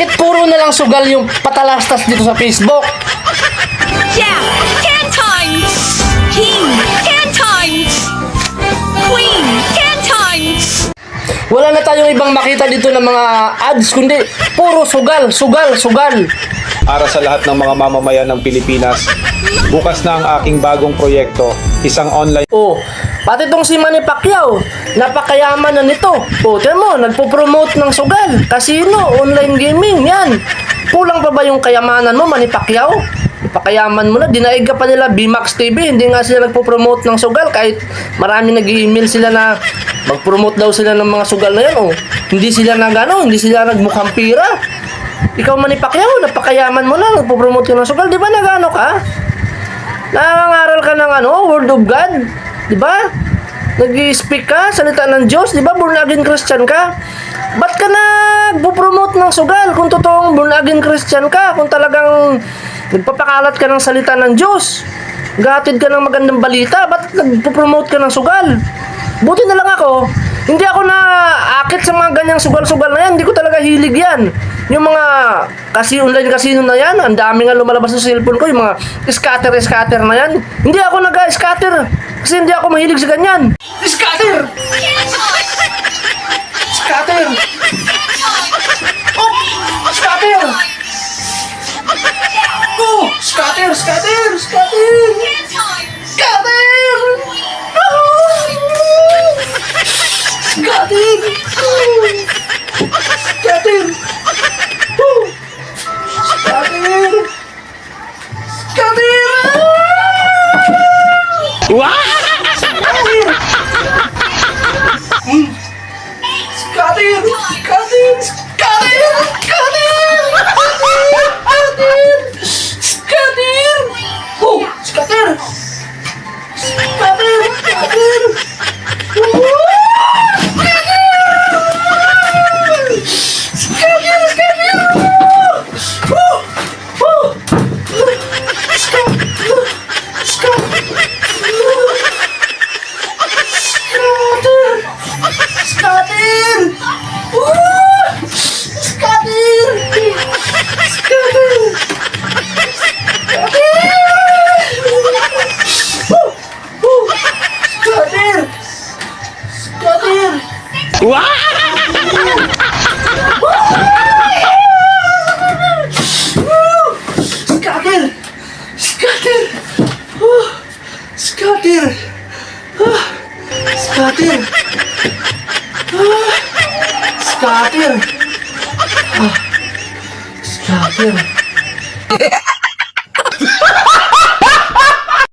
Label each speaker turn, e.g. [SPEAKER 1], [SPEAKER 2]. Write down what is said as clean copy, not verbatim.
[SPEAKER 1] Bakit puro na lang sugal yung patalastas dito sa Facebook?
[SPEAKER 2] Jack, 10 times. King, 10 times. Queen, 10 times.
[SPEAKER 1] Wala na tayong ibang makita dito ng mga ads, kundi puro sugal, sugal, sugal.
[SPEAKER 3] Para sa lahat ng mga mamamayan ng Pilipinas, bukas na ang aking bagong proyekto, isang online
[SPEAKER 1] Oh, pati tong si Manny Pacquiao, napakayaman na nito. Oh, tiyan mo, nagpo-promote ng sugal, casino, online gaming, yan. Kulang pa ba yung kayamanan mo, Manny Pacquiao? Ipakayaman mo na, dinaig ka pa nila BMAX TV, hindi nga sila nagpo-promote ng sugal, kahit marami nag-email sila na mag-promote daw sila ng mga sugal na yan. Oh, hindi sila hindi sila nagmukhang pira. Ikaw, Manny Pacquiao, napakayaman mo na, nagpo-promote ka ng sugal, di ba nag-ano ka? Nangangaral ka ng Word of God, di ba? Nag-i-speak ka, salita ng Diyos, di ba? Born again Christian ka. Ba't ka nagpo-promote ng sugal kung totoong born again Christian ka? Kung talagang nagpapakalat ka ng salita ng Diyos, gatid ka ng magandang balita, ba't nagpo-promote ka ng sugal? Buti na lang ako, hindi ako na akit sa mga ganyang sugal-sugal na yan, hindi ko talaga hilig yan. Yung mga online casino na yan, ang dami nga lumalabas sa cellphone ko, yung mga scatter na yan. Hindi ako nag-scatter kasi hindi ako mahilig sa ganyan. Scatter! Scatter! Oh! Scatter! Oh! Scatter! Scatter! Scatter! Scatter! Oh! Scatter! Scatter! Oh! Scatter! Scatter! Scatter! Scatter! Scatter! Scatter! Oh! Scatter! Scatter! Scatter! Scatter! Scatter! Oh! Scatter! Ah! Scatter! Ah! Scatter! Ah! Scatter!